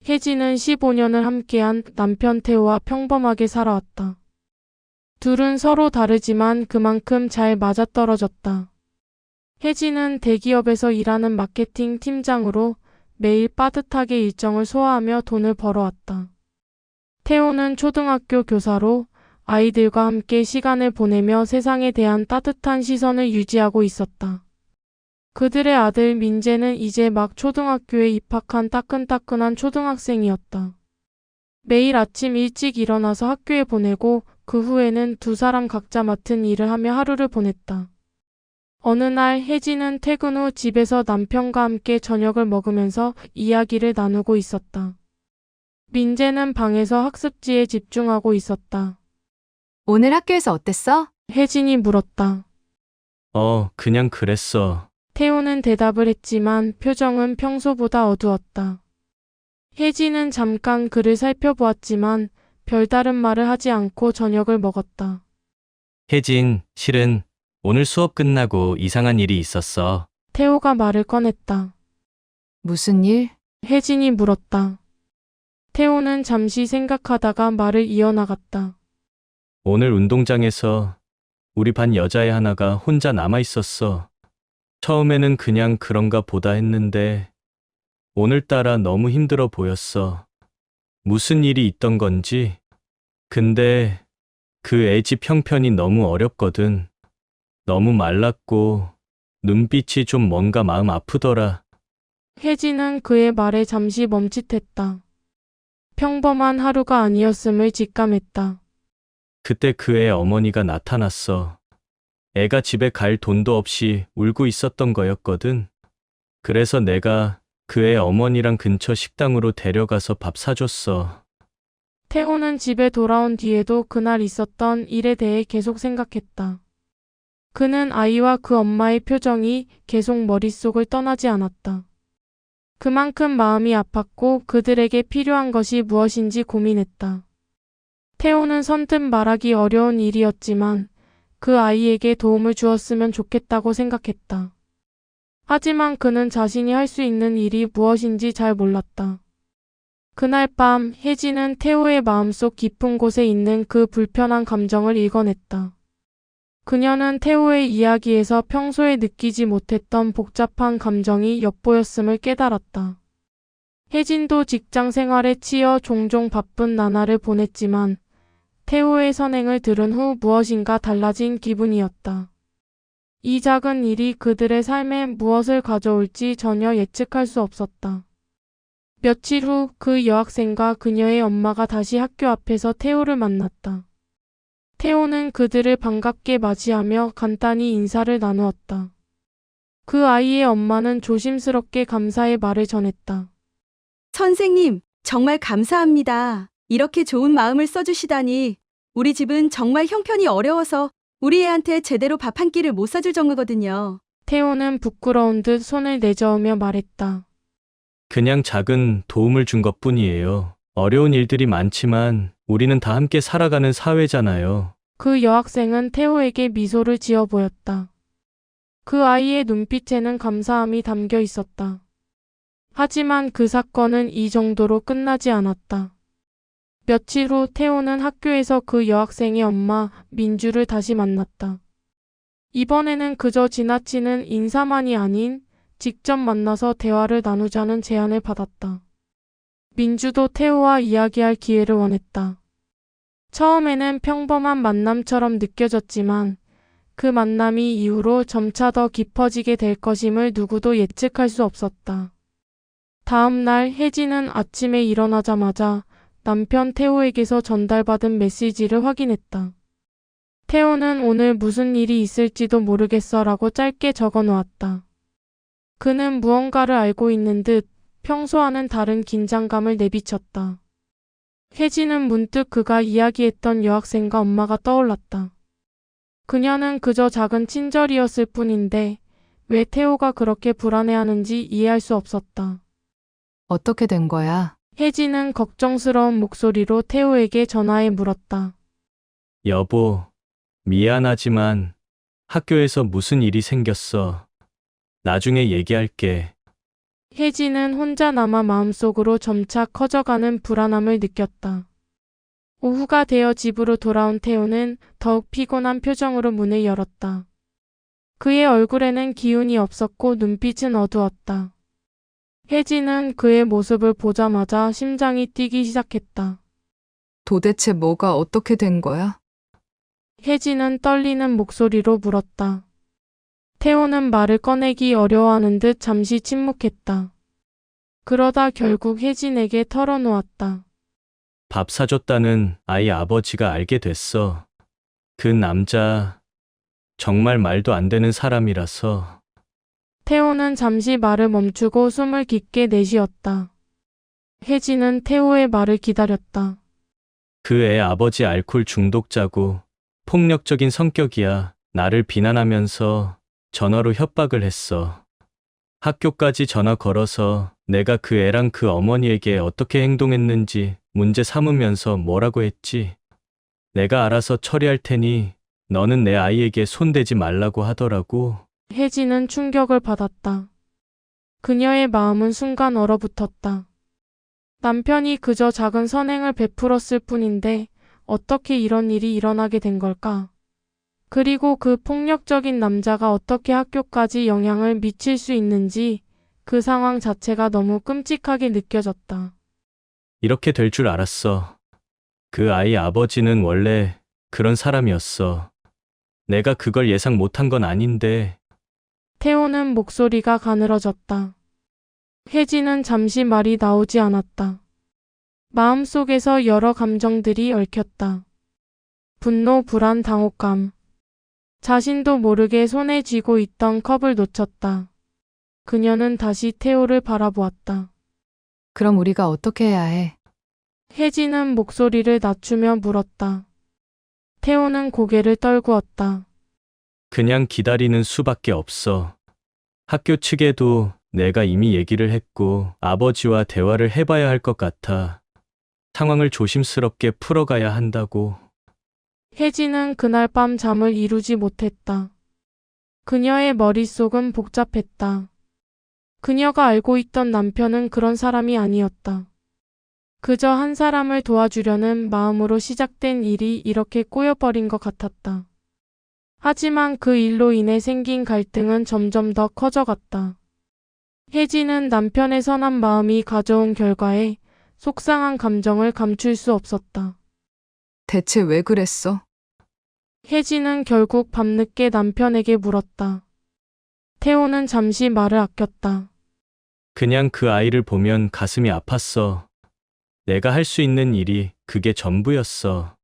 혜진은 15년을 함께한 남편 태호와 평범하게 살아왔다. 둘은 서로 다르지만 그만큼 잘 맞아떨어졌다. 혜진은 대기업에서 일하는 마케팅 팀장으로 매일 빠듯하게 일정을 소화하며 돈을 벌어왔다. 태호는 초등학교 교사로 아이들과 함께 시간을 보내며 세상에 대한 따뜻한 시선을 유지하고 있었다. 그들의 아들 민재는 이제 막 초등학교에 입학한 따끈따끈한 초등학생이었다. 매일 아침 일찍 일어나서 학교에 보내고 그 후에는 두 사람 각자 맡은 일을 하며 하루를 보냈다. 어느 날 혜진은 퇴근 후 집에서 남편과 함께 저녁을 먹으면서 이야기를 나누고 있었다. 민재는 방에서 학습지에 집중하고 있었다. 오늘 학교에서 어땠어? 혜진이 물었다. 그냥 그랬어. 태호는 대답을 했지만 표정은 평소보다 어두웠다. 혜진은 잠깐 그를 살펴보았지만 별다른 말을 하지 않고 저녁을 먹었다. 혜진, 실은 오늘 수업 끝나고 이상한 일이 있었어. 태호가 말을 꺼냈다. 무슨 일? 혜진이 물었다. 태호는 잠시 생각하다가 말을 이어나갔다. 오늘 운동장에서 우리 반 여자애 하나가 혼자 남아 있었어. 처음에는 그냥 그런가 보다 했는데 오늘따라 너무 힘들어 보였어. 무슨 일이 있던 건지. 근데 그 애 집 형편이 너무 어렵거든. 너무 말랐고 눈빛이 좀 뭔가 마음 아프더라. 혜진은 그의 말에 잠시 멈칫했다. 평범한 하루가 아니었음을 직감했다. 그때 그 애 어머니가 나타났어. 애가 집에 갈 돈도 없이 울고 있었던 거였거든. 그래서 내가 그 애 어머니랑 근처 식당으로 데려가서 밥 사줬어. 태호는 집에 돌아온 뒤에도 그날 있었던 일에 대해 계속 생각했다. 그는 아이와 그 엄마의 표정이 계속 머릿속을 떠나지 않았다. 그만큼 마음이 아팠고 그들에게 필요한 것이 무엇인지 고민했다. 태호는 선뜻 말하기 어려운 일이었지만 그 아이에게 도움을 주었으면 좋겠다고 생각했다. 하지만 그는 자신이 할 수 있는 일이 무엇인지 잘 몰랐다. 그날 밤 혜진은 태호의 마음속 깊은 곳에 있는 그 불편한 감정을 읽어냈다. 그녀는 태호의 이야기에서 평소에 느끼지 못했던 복잡한 감정이 엿보였음을 깨달았다. 혜진도 직장 생활에 치여 종종 바쁜 나날을 보냈지만 태호의 선행을 들은 후 무엇인가 달라진 기분이었다. 이 작은 일이 그들의 삶에 무엇을 가져올지 전혀 예측할 수 없었다. 며칠 후 그 여학생과 그녀의 엄마가 다시 학교 앞에서 태호를 만났다. 태호는 그들을 반갑게 맞이하며 간단히 인사를 나누었다. 그 아이의 엄마는 조심스럽게 감사의 말을 전했다. 선생님, 정말 감사합니다. 이렇게 좋은 마음을 써주시다니. 우리 집은 정말 형편이 어려워서 우리 애한테 제대로 밥 한 끼를 못 사줄 정도거든요. 태호는 부끄러운 듯 손을 내저으며 말했다. 그냥 작은 도움을 준 것뿐이에요. 어려운 일들이 많지만 우리는 다 함께 살아가는 사회잖아요. 그 여학생은 태호에게 미소를 지어 보였다. 그 아이의 눈빛에는 감사함이 담겨 있었다. 하지만 그 사건은 이 정도로 끝나지 않았다. 며칠 후 태호는 학교에서 그 여학생의 엄마 민주를 다시 만났다. 이번에는 그저 지나치는 인사만이 아닌 직접 만나서 대화를 나누자는 제안을 받았다. 민주도 태호와 이야기할 기회를 원했다. 처음에는 평범한 만남처럼 느껴졌지만 그 만남이 이후로 점차 더 깊어지게 될 것임을 누구도 예측할 수 없었다. 다음 날 혜진은 아침에 일어나자마자 남편 태호에게서 전달받은 메시지를 확인했다. 태호는 오늘 무슨 일이 있을지도 모르겠어라고 짧게 적어 놓았다. 그는 무언가를 알고 있는 듯 평소와는 다른 긴장감을 내비쳤다. 혜진은 문득 그가 이야기했던 여학생과 엄마가 떠올랐다. 그녀는 그저 작은 친절이었을 뿐인데 왜 태호가 그렇게 불안해하는지 이해할 수 없었다. 어떻게 된 거야? 혜진은 걱정스러운 목소리로 태호에게 전화해 물었다. 여보, 미안하지만 학교에서 무슨 일이 생겼어. 나중에 얘기할게. 혜진은 혼자 남아 마음속으로 점차 커져가는 불안함을 느꼈다. 오후가 되어 집으로 돌아온 태호는 더욱 피곤한 표정으로 문을 열었다. 그의 얼굴에는 기운이 없었고 눈빛은 어두웠다. 혜진은 그의 모습을 보자마자 심장이 뛰기 시작했다. 도대체 뭐가 어떻게 된 거야? 혜진은 떨리는 목소리로 물었다. 태호는 말을 꺼내기 어려워하는 듯 잠시 침묵했다. 그러다 결국 혜진에게 털어놓았다. 밥 사줬다는 아이 아버지가 알게 됐어. 그 남자 정말 말도 안 되는 사람이라서. 태호는 잠시 말을 멈추고 숨을 깊게 내쉬었다. 혜진은 태호의 말을 기다렸다. 그 애 아버지 알코올 중독자고 폭력적인 성격이야. 나를 비난하면서 전화로 협박을 했어. 학교까지 전화 걸어서 내가 그 애랑 그 어머니에게 어떻게 행동했는지 문제 삼으면서 뭐라고 했지. 내가 알아서 처리할 테니 너는 내 아이에게 손대지 말라고 하더라고. 혜진은 충격을 받았다. 그녀의 마음은 순간 얼어붙었다. 남편이 그저 작은 선행을 베풀었을 뿐인데 어떻게 이런 일이 일어나게 된 걸까? 그리고 그 폭력적인 남자가 어떻게 학교까지 영향을 미칠 수 있는지 그 상황 자체가 너무 끔찍하게 느껴졌다. 이렇게 될 줄 알았어. 그 아이 아버지는 원래 그런 사람이었어. 내가 그걸 예상 못한 건 아닌데. 태호는 목소리가 가늘어졌다. 혜진은 잠시 말이 나오지 않았다. 마음속에서 여러 감정들이 얽혔다. 분노, 불안, 당혹감. 자신도 모르게 손에 쥐고 있던 컵을 놓쳤다. 그녀는 다시 태호를 바라보았다. 그럼 우리가 어떻게 해야 해? 혜진은 목소리를 낮추며 물었다. 태호는 고개를 떨구었다. 그냥 기다리는 수밖에 없어. 학교 측에도 내가 이미 얘기를 했고 아버지와 대화를 해봐야 할 것 같아. 상황을 조심스럽게 풀어가야 한다고. 혜진은 그날 밤 잠을 이루지 못했다. 그녀의 머릿속은 복잡했다. 그녀가 알고 있던 남편은 그런 사람이 아니었다. 그저 한 사람을 도와주려는 마음으로 시작된 일이 이렇게 꼬여버린 것 같았다. 하지만 그 일로 인해 생긴 갈등은 점점 더 커져갔다. 혜진은 남편의 선한 마음이 가져온 결과에 속상한 감정을 감출 수 없었다. 대체 왜 그랬어? 혜진은 결국 밤늦게 남편에게 물었다. 태호는 잠시 말을 아꼈다. 그냥 그 아이를 보면 가슴이 아팠어. 내가 할 수 있는 일이 그게 전부였어.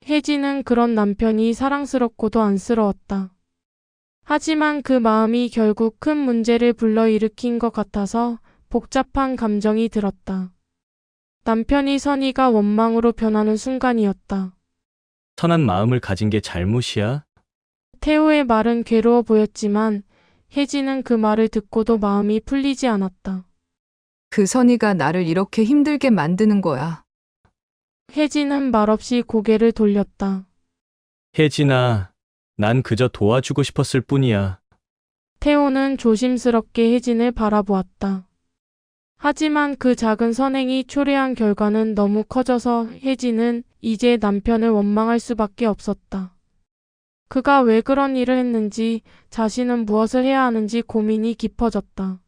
혜진은 그런 남편이 사랑스럽고도 안쓰러웠다. 하지만 그 마음이 결국 큰 문제를 불러일으킨 것 같아서 복잡한 감정이 들었다. 남편이 선의가 원망으로 변하는 순간이었다. 선한 마음을 가진 게 잘못이야? 태호의 말은 괴로워 보였지만 혜진은 그 말을 듣고도 마음이 풀리지 않았다. 그 선의가 나를 이렇게 힘들게 만드는 거야. 혜진은 말없이 고개를 돌렸다. 혜진아, 난 그저 도와주고 싶었을 뿐이야. 태호는 조심스럽게 혜진을 바라보았다. 하지만 그 작은 선행이 초래한 결과는 너무 커져서 혜진은 이제 남편을 원망할 수밖에 없었다. 그가 왜 그런 일을 했는지, 자신은 무엇을 해야 하는지 고민이 깊어졌다.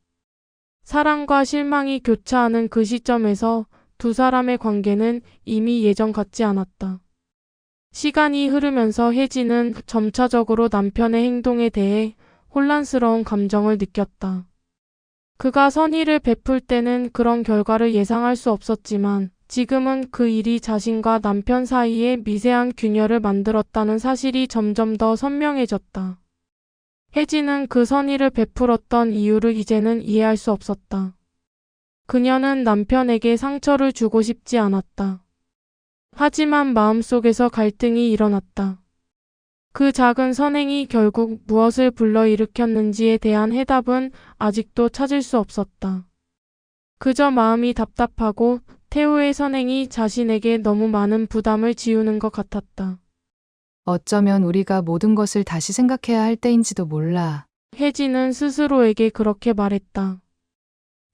사랑과 실망이 교차하는 그 시점에서 두 사람의 관계는 이미 예전 같지 않았다. 시간이 흐르면서 혜진은 점차적으로 남편의 행동에 대해 혼란스러운 감정을 느꼈다. 그가 선의를 베풀 때는 그런 결과를 예상할 수 없었지만 지금은 그 일이 자신과 남편 사이에 미세한 균열을 만들었다는 사실이 점점 더 선명해졌다. 혜진은 그 선의를 베풀었던 이유를 이제는 이해할 수 없었다. 그녀는 남편에게 상처를 주고 싶지 않았다. 하지만 마음속에서 갈등이 일어났다. 그 작은 선행이 결국 무엇을 불러일으켰는지에 대한 해답은 아직도 찾을 수 없었다. 그저 마음이 답답하고 태호의 선행이 자신에게 너무 많은 부담을 지우는 것 같았다. 어쩌면 우리가 모든 것을 다시 생각해야 할 때인지도 몰라. 혜진은 스스로에게 그렇게 말했다.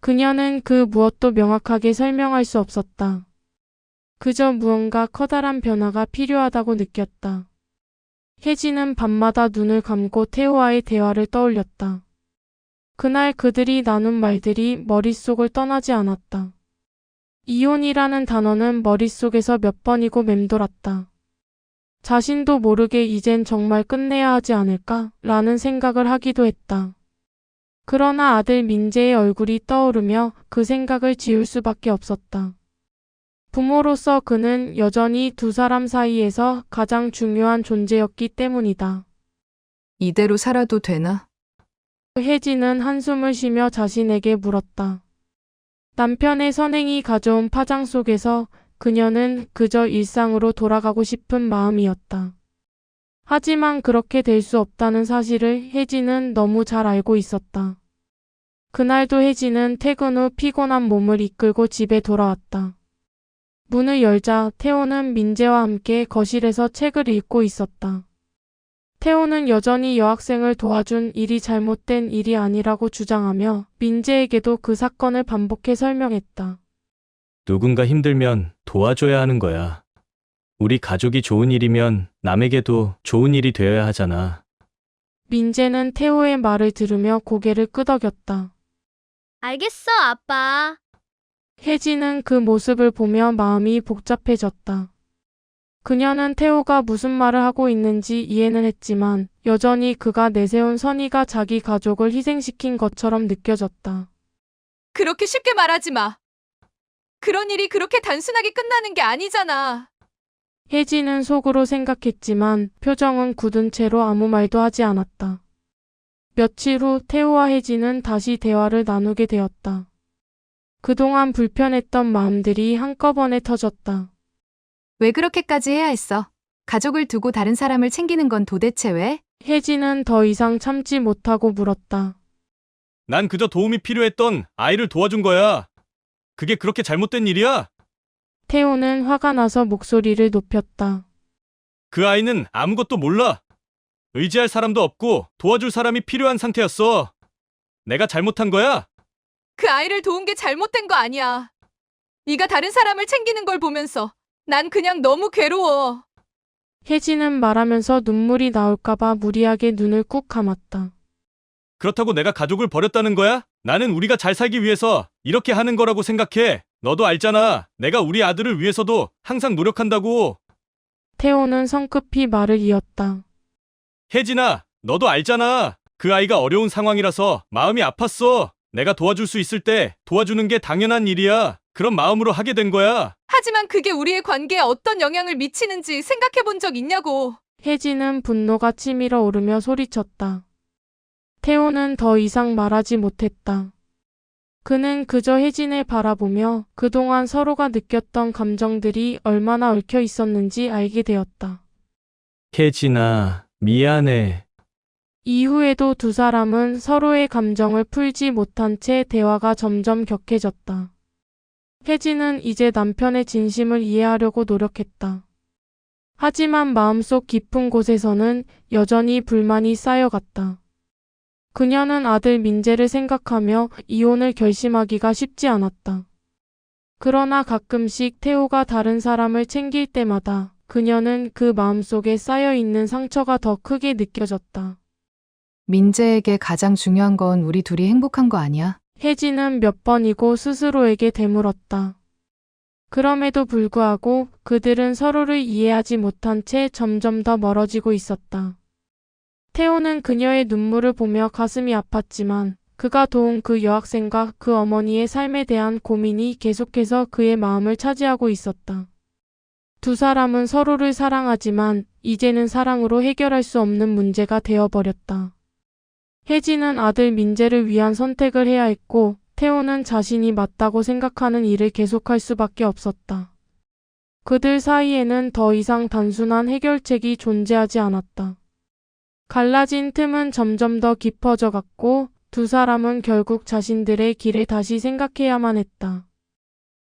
그녀는 그 무엇도 명확하게 설명할 수 없었다. 그저 무언가 커다란 변화가 필요하다고 느꼈다. 혜진은 밤마다 눈을 감고 태호와의 대화를 떠올렸다. 그날 그들이 나눈 말들이 머릿속을 떠나지 않았다. 이혼이라는 단어는 머릿속에서 몇 번이고 맴돌았다. 자신도 모르게 이젠 정말 끝내야 하지 않을까? 라는 생각을 하기도 했다. 그러나 아들 민재의 얼굴이 떠오르며 그 생각을 지울 수밖에 없었다. 부모로서 그는 여전히 두 사람 사이에서 가장 중요한 존재였기 때문이다. 이대로 살아도 되나? 혜진은 한숨을 쉬며 자신에게 물었다. 남편의 선행이 가져온 파장 속에서 그녀는 그저 일상으로 돌아가고 싶은 마음이었다. 하지만 그렇게 될 수 없다는 사실을 혜진은 너무 잘 알고 있었다. 그날도 혜진은 퇴근 후 피곤한 몸을 이끌고 집에 돌아왔다. 문을 열자 태호는 민재와 함께 거실에서 책을 읽고 있었다. 태호는 여전히 여학생을 도와준 일이 잘못된 일이 아니라고 주장하며 민재에게도 그 사건을 반복해 설명했다. 누군가 힘들면 도와줘야 하는 거야. 우리 가족이 좋은 일이면 남에게도 좋은 일이 되어야 하잖아. 민재는 태호의 말을 들으며 고개를 끄덕였다. 알겠어, 아빠. 혜진은 그 모습을 보며 마음이 복잡해졌다. 그녀는 태호가 무슨 말을 하고 있는지 이해는 했지만 여전히 그가 내세운 선의가 자기 가족을 희생시킨 것처럼 느껴졌다. 그렇게 쉽게 말하지 마. 그런 일이 그렇게 단순하게 끝나는 게 아니잖아. 혜진은 속으로 생각했지만 표정은 굳은 채로 아무 말도 하지 않았다. 며칠 후 태호와 혜진은 다시 대화를 나누게 되었다. 그동안 불편했던 마음들이 한꺼번에 터졌다. 왜 그렇게까지 해야 했어? 가족을 두고 다른 사람을 챙기는 건 도대체 왜? 혜진은 더 이상 참지 못하고 물었다. 난 그저 도움이 필요했던 아이를 도와준 거야. 그게 그렇게 잘못된 일이야? 태호는 화가 나서 목소리를 높였다. 그 아이는 아무것도 몰라. 의지할 사람도 없고 도와줄 사람이 필요한 상태였어. 내가 잘못한 거야? 그 아이를 도운 게 잘못된 거 아니야. 네가 다른 사람을 챙기는 걸 보면서 난 그냥 너무 괴로워. 혜진은 말하면서 눈물이 나올까봐 무리하게 눈을 꾹 감았다. 그렇다고 내가 가족을 버렸다는 거야? 나는 우리가 잘 살기 위해서 이렇게 하는 거라고 생각해. 너도 알잖아. 내가 우리 아들을 위해서도 항상 노력한다고. 태호는 성급히 말을 이었다. 혜진아, 너도 알잖아. 그 아이가 어려운 상황이라서 마음이 아팠어. 내가 도와줄 수 있을 때 도와주는 게 당연한 일이야. 그런 마음으로 하게 된 거야. 하지만 그게 우리의 관계에 어떤 영향을 미치는지 생각해 본 적 있냐고. 혜진은 분노가 치밀어 오르며 소리쳤다. 태호는 더 이상 말하지 못했다. 그는 그저 혜진을 바라보며 그동안 서로가 느꼈던 감정들이 얼마나 얽혀 있었는지 알게 되었다. 혜진아, 미안해. 이후에도 두 사람은 서로의 감정을 풀지 못한 채 대화가 점점 격해졌다. 혜진은 이제 남편의 진심을 이해하려고 노력했다. 하지만 마음속 깊은 곳에서는 여전히 불만이 쌓여갔다. 그녀는 아들 민재를 생각하며 이혼을 결심하기가 쉽지 않았다. 그러나 가끔씩 태호가 다른 사람을 챙길 때마다 그녀는 그 마음속에 쌓여있는 상처가 더 크게 느껴졌다. 민재에게 가장 중요한 건 우리 둘이 행복한 거 아니야? 혜진은 몇 번이고 스스로에게 되물었다. 그럼에도 불구하고 그들은 서로를 이해하지 못한 채 점점 더 멀어지고 있었다. 태호는 그녀의 눈물을 보며 가슴이 아팠지만 그가 도운 그 여학생과 그 어머니의 삶에 대한 고민이 계속해서 그의 마음을 차지하고 있었다. 두 사람은 서로를 사랑하지만 이제는 사랑으로 해결할 수 없는 문제가 되어버렸다. 혜진은 아들 민재를 위한 선택을 해야 했고 태호는 자신이 맞다고 생각하는 일을 계속할 수밖에 없었다. 그들 사이에는 더 이상 단순한 해결책이 존재하지 않았다. 갈라진 틈은 점점 더 깊어져 갔고 두 사람은 결국 자신들의 길을 다시 생각해야만 했다.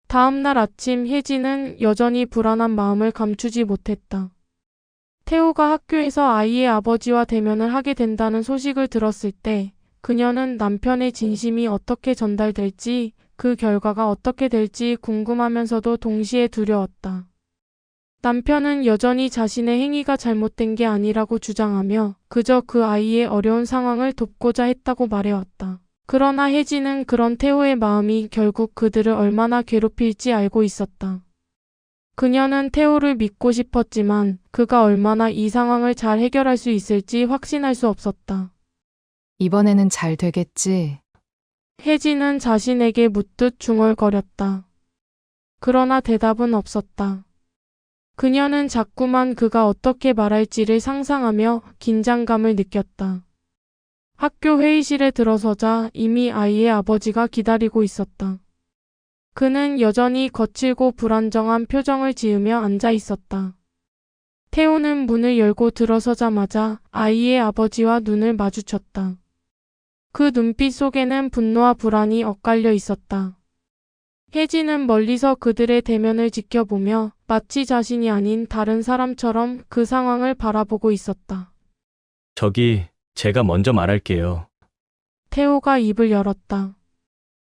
다음 날 아침 혜진은 여전히 불안한 마음을 감추지 못했다. 태호가 학교에서 아이의 아버지와 대면을 하게 된다는 소식을 들었을 때 그녀는 남편의 진심이 어떻게 전달될지, 그 결과가 어떻게 될지 궁금하면서도 동시에 두려웠다. 남편은 여전히 자신의 행위가 잘못된 게 아니라고 주장하며 그저 그 아이의 어려운 상황을 돕고자 했다고 말해왔다. 그러나 혜진은 그런 태호의 마음이 결국 그들을 얼마나 괴롭힐지 알고 있었다. 그녀는 태호를 믿고 싶었지만 그가 얼마나 이 상황을 잘 해결할 수 있을지 확신할 수 없었다. 이번에는 잘 되겠지. 혜진은 자신에게 묻듯 중얼거렸다. 그러나 대답은 없었다. 그녀는 자꾸만 그가 어떻게 말할지를 상상하며 긴장감을 느꼈다. 학교 회의실에 들어서자 이미 아이의 아버지가 기다리고 있었다. 그는 여전히 거칠고 불안정한 표정을 지으며 앉아 있었다. 태호는 문을 열고 들어서자마자 아이의 아버지와 눈을 마주쳤다. 그 눈빛 속에는 분노와 불안이 엇갈려 있었다. 혜진은 멀리서 그들의 대면을 지켜보며 마치 자신이 아닌 다른 사람처럼 그 상황을 바라보고 있었다. 저기, 제가 먼저 말할게요. 태호가 입을 열었다.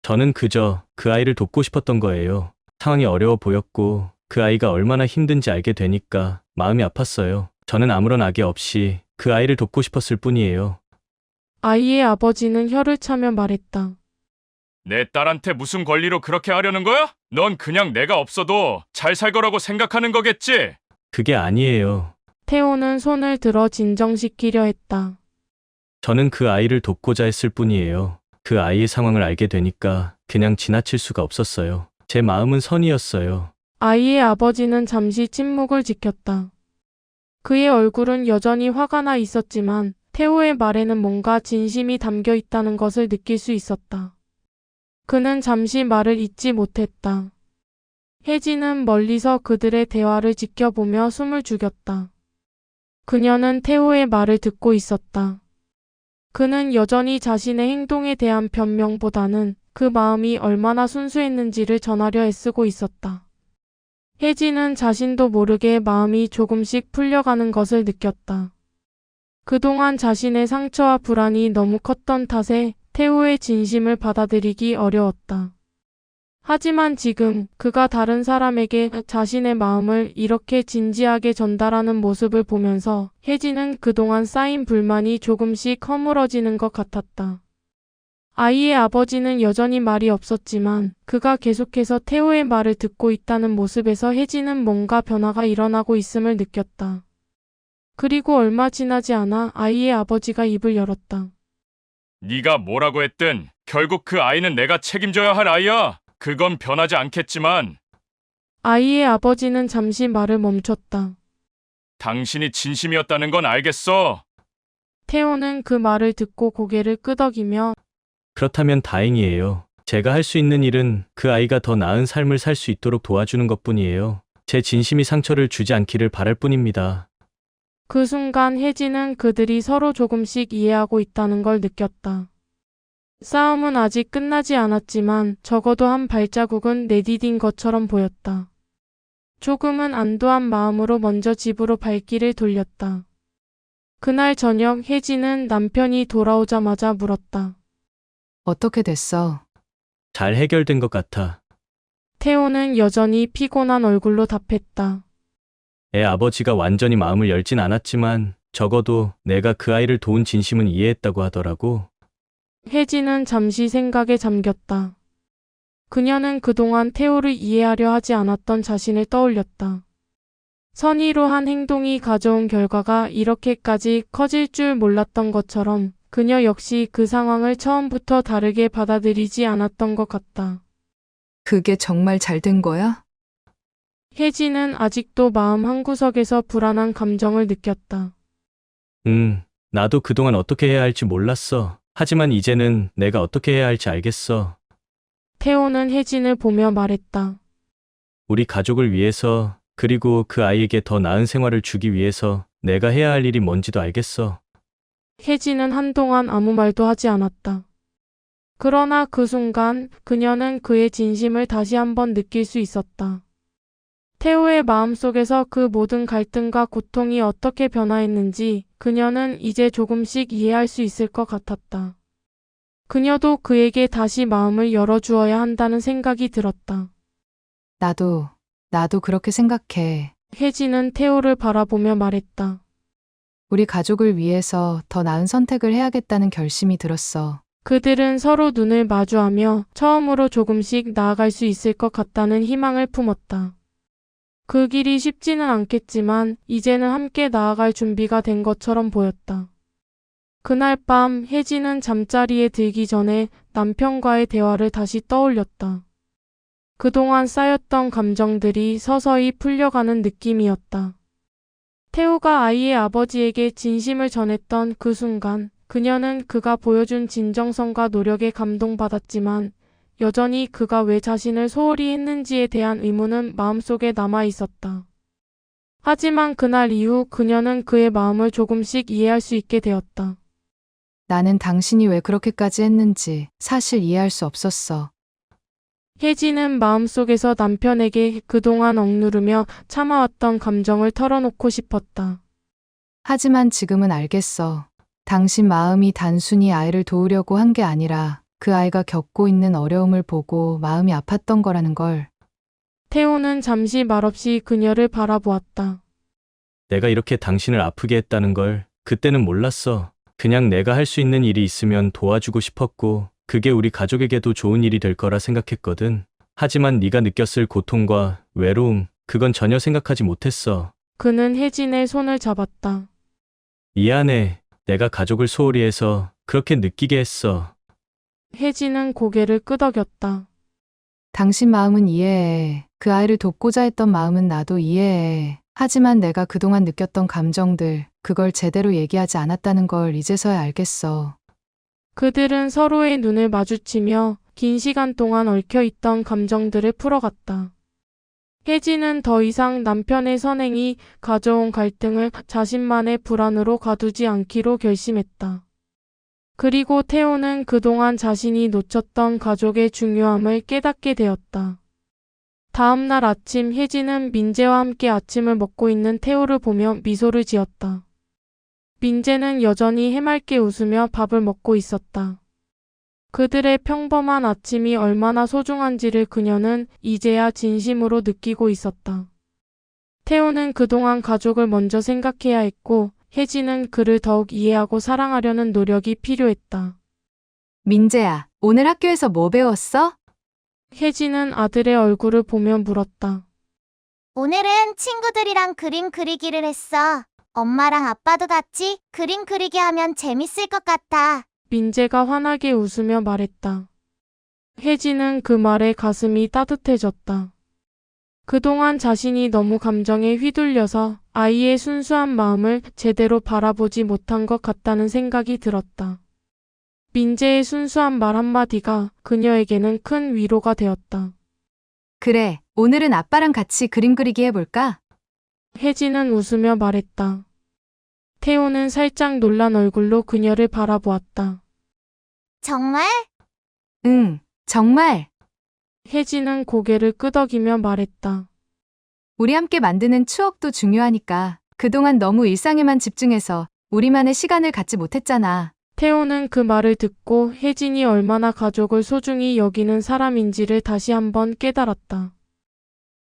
저는 그저 그 아이를 돕고 싶었던 거예요. 상황이 어려워 보였고 그 아이가 얼마나 힘든지 알게 되니까 마음이 아팠어요. 저는 아무런 악의 없이 그 아이를 돕고 싶었을 뿐이에요. 아이의 아버지는 혀를 차며 말했다. 내 딸한테 무슨 권리로 그렇게 하려는 거야? 넌 그냥 내가 없어도 잘 살 거라고 생각하는 거겠지? 그게 아니에요. 태호는 손을 들어 진정시키려 했다. 저는 그 아이를 돕고자 했을 뿐이에요. 그 아이의 상황을 알게 되니까 그냥 지나칠 수가 없었어요. 제 마음은 선이었어요. 아이의 아버지는 잠시 침묵을 지켰다. 그의 얼굴은 여전히 화가 나 있었지만 태호의 말에는 뭔가 진심이 담겨 있다는 것을 느낄 수 있었다. 그는 잠시 말을 잇지 못했다. 혜진은 멀리서 그들의 대화를 지켜보며 숨을 죽였다. 그녀는 태호의 말을 듣고 있었다. 그는 여전히 자신의 행동에 대한 변명보다는 그 마음이 얼마나 순수했는지를 전하려 애쓰고 있었다. 혜진은 자신도 모르게 마음이 조금씩 풀려가는 것을 느꼈다. 그동안 자신의 상처와 불안이 너무 컸던 탓에 태호의 진심을 받아들이기 어려웠다. 하지만 지금 그가 다른 사람에게 자신의 마음을 이렇게 진지하게 전달하는 모습을 보면서 혜진은 그동안 쌓인 불만이 조금씩 허물어지는 것 같았다. 아이의 아버지는 여전히 말이 없었지만 그가 계속해서 태호의 말을 듣고 있다는 모습에서 혜진은 뭔가 변화가 일어나고 있음을 느꼈다. 그리고 얼마 지나지 않아 아이의 아버지가 입을 열었다. 네가 뭐라고 했든 결국 그 아이는 내가 책임져야 할 아이야. 그건 변하지 않겠지만 아이의 아버지는 잠시 말을 멈췄다. 당신이 진심이었다는 건 알겠어. 태호는 그 말을 듣고 고개를 끄덕이며 그렇다면 다행이에요. 제가 할 수 있는 일은 그 아이가 더 나은 삶을 살 수 있도록 도와주는 것뿐이에요. 제 진심이 상처를 주지 않기를 바랄 뿐입니다. 그 순간 혜진은 그들이 서로 조금씩 이해하고 있다는 걸 느꼈다. 싸움은 아직 끝나지 않았지만 적어도 한 발자국은 내디딘 것처럼 보였다. 조금은 안도한 마음으로 먼저 집으로 발길을 돌렸다. 그날 저녁 혜진은 남편이 돌아오자마자 물었다. 어떻게 됐어? 잘 해결된 것 같아. 태호는 여전히 피곤한 얼굴로 답했다. 애 아버지가 완전히 마음을 열진 않았지만 적어도 내가 그 아이를 도운 진심은 이해했다고 하더라고. 혜진은 잠시 생각에 잠겼다. 그녀는 그동안 태호를 이해하려 하지 않았던 자신을 떠올렸다. 선의로 한 행동이 가져온 결과가 이렇게까지 커질 줄 몰랐던 것처럼 그녀 역시 그 상황을 처음부터 다르게 받아들이지 않았던 것 같다. 그게 정말 잘 된 거야? 혜진은 아직도 마음 한구석에서 불안한 감정을 느꼈다. 나도 그동안 어떻게 해야 할지 몰랐어. 하지만 이제는 내가 어떻게 해야 할지 알겠어. 태호는 혜진을 보며 말했다. 우리 가족을 위해서, 그리고 그 아이에게 더 나은 생활을 주기 위해서 내가 해야 할 일이 뭔지도 알겠어. 혜진은 한동안 아무 말도 하지 않았다. 그러나 그 순간 그녀는 그의 진심을 다시 한번 느낄 수 있었다. 태호의 마음속에서 그 모든 갈등과 고통이 어떻게 변화했는지 그녀는 이제 조금씩 이해할 수 있을 것 같았다. 그녀도 그에게 다시 마음을 열어주어야 한다는 생각이 들었다. 나도 그렇게 생각해. 혜진은 태호를 바라보며 말했다. 우리 가족을 위해서 더 나은 선택을 해야겠다는 결심이 들었어. 그들은 서로 눈을 마주하며 처음으로 조금씩 나아갈 수 있을 것 같다는 희망을 품었다. 그 길이 쉽지는 않겠지만 이제는 함께 나아갈 준비가 된 것처럼 보였다. 그날 밤 혜진은 잠자리에 들기 전에 남편과의 대화를 다시 떠올렸다. 그동안 쌓였던 감정들이 서서히 풀려가는 느낌이었다. 태호가 아이의 아버지에게 진심을 전했던 그 순간 그녀는 그가 보여준 진정성과 노력에 감동받았지만 여전히 그가 왜 자신을 소홀히 했는지에 대한 의문은 마음속에 남아 있었다. 하지만 그날 이후 그녀는 그의 마음을 조금씩 이해할 수 있게 되었다. 나는 당신이 왜 그렇게까지 했는지 사실 이해할 수 없었어. 혜진은 마음속에서 남편에게 그동안 억누르며 참아왔던 감정을 털어놓고 싶었다. 하지만 지금은 알겠어. 당신 마음이 단순히 아이를 도우려고 한 게 아니라 그 아이가 겪고 있는 어려움을 보고 마음이 아팠던 거라는 걸. 태호는 잠시 말없이 그녀를 바라보았다. 내가 이렇게 당신을 아프게 했다는 걸 그때는 몰랐어. 그냥 내가 할 수 있는 일이 있으면 도와주고 싶었고 그게 우리 가족에게도 좋은 일이 될 거라 생각했거든. 하지만 네가 느꼈을 고통과 외로움, 그건 전혀 생각하지 못했어. 그는 혜진의 손을 잡았다. 미안해. 내가 가족을 소홀히 해서 그렇게 느끼게 했어. 혜진은 고개를 끄덕였다. 당신 마음은 이해해. 그 아이를 돕고자 했던 마음은 나도 이해해. 하지만 내가 그동안 느꼈던 감정들, 그걸 제대로 얘기하지 않았다는 걸 이제서야 알겠어. 그들은 서로의 눈을 마주치며 긴 시간 동안 얽혀있던 감정들을 풀어갔다. 혜진은 더 이상 남편의 선행이 가져온 갈등을 자신만의 불안으로 가두지 않기로 결심했다. 그리고 태호는 그동안 자신이 놓쳤던 가족의 중요함을 깨닫게 되었다. 다음 날 아침 혜진은 민재와 함께 아침을 먹고 있는 태호를 보며 미소를 지었다. 민재는 여전히 해맑게 웃으며 밥을 먹고 있었다. 그들의 평범한 아침이 얼마나 소중한지를 그녀는 이제야 진심으로 느끼고 있었다. 태호는 그동안 가족을 먼저 생각해야 했고 혜진은 그를 더욱 이해하고 사랑하려는 노력이 필요했다. 민재야, 오늘 학교에서 뭐 배웠어? 혜진은 아들의 얼굴을 보며 물었다. 오늘은 친구들이랑 그림 그리기를 했어. 엄마랑 아빠도 같이 그림 그리기 하면 재밌을 것 같아. 민재가 환하게 웃으며 말했다. 혜진은 그 말에 가슴이 따뜻해졌다. 그동안 자신이 너무 감정에 휘둘려서 아이의 순수한 마음을 제대로 바라보지 못한 것 같다는 생각이 들었다. 민재의 순수한 말 한마디가 그녀에게는 큰 위로가 되었다. 그래, 오늘은 아빠랑 같이 그림 그리기 해볼까? 혜진은 웃으며 말했다. 태호는 살짝 놀란 얼굴로 그녀를 바라보았다. 정말? 응, 정말. 혜진은 고개를 끄덕이며 말했다. 우리 함께 만드는 추억도 중요하니까. 그동안 너무 일상에만 집중해서 우리만의 시간을 갖지 못했잖아. 태호는 그 말을 듣고 혜진이 얼마나 가족을 소중히 여기는 사람인지를 다시 한번 깨달았다.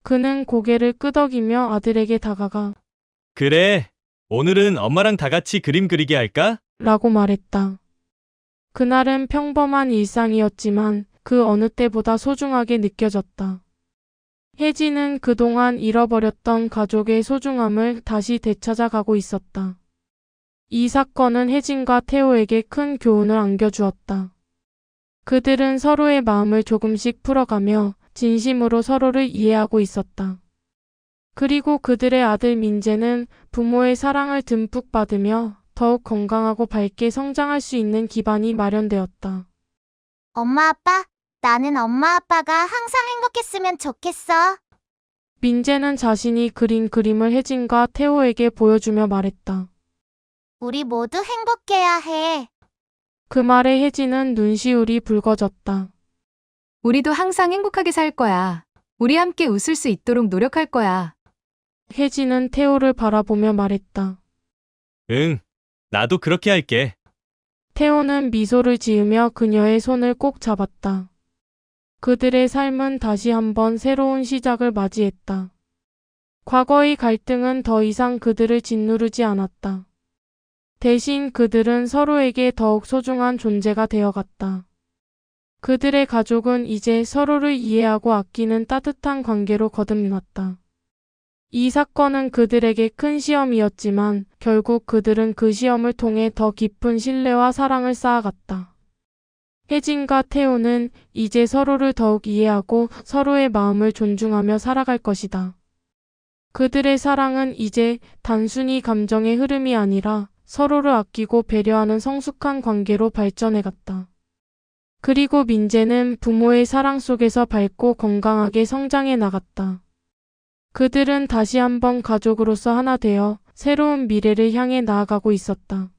그는 고개를 끄덕이며 아들에게 다가가 그래. 오늘은 엄마랑 다 같이 그림 그리기 할까? 라고 말했다. 그날은 평범한 일상이었지만 그 어느 때보다 소중하게 느껴졌다. 혜진은 그동안 잃어버렸던 가족의 소중함을 다시 되찾아가고 있었다. 이 사건은 혜진과 태호에게 큰 교훈을 안겨주었다. 그들은 서로의 마음을 조금씩 풀어가며 진심으로 서로를 이해하고 있었다. 그리고 그들의 아들 민재는 부모의 사랑을 듬뿍 받으며 더욱 건강하고 밝게 성장할 수 있는 기반이 마련되었다. 엄마 아빠? 나는 엄마 아빠가 항상 행복했으면 좋겠어. 민재는 자신이 그린 그림을 혜진과 태호에게 보여주며 말했다. 우리 모두 행복해야 해. 그 말에 혜진은 눈시울이 붉어졌다. 우리도 항상 행복하게 살 거야. 우리 함께 웃을 수 있도록 노력할 거야. 혜진은 태호를 바라보며 말했다. 응. 나도 그렇게 할게. 태호는 미소를 지으며 그녀의 손을 꼭 잡았다. 그들의 삶은 다시 한번 새로운 시작을 맞이했다. 과거의 갈등은 더 이상 그들을 짓누르지 않았다. 대신 그들은 서로에게 더욱 소중한 존재가 되어갔다. 그들의 가족은 이제 서로를 이해하고 아끼는 따뜻한 관계로 거듭났다. 이 사건은 그들에게 큰 시험이었지만 결국 그들은 그 시험을 통해 더 깊은 신뢰와 사랑을 쌓아갔다. 혜진과 태호는 이제 서로를 더욱 이해하고 서로의 마음을 존중하며 살아갈 것이다. 그들의 사랑은 이제 단순히 감정의 흐름이 아니라 서로를 아끼고 배려하는 성숙한 관계로 발전해갔다. 그리고 민재는 부모의 사랑 속에서 밝고 건강하게 성장해 나갔다. 그들은 다시 한번 가족으로서 하나 되어 새로운 미래를 향해 나아가고 있었다.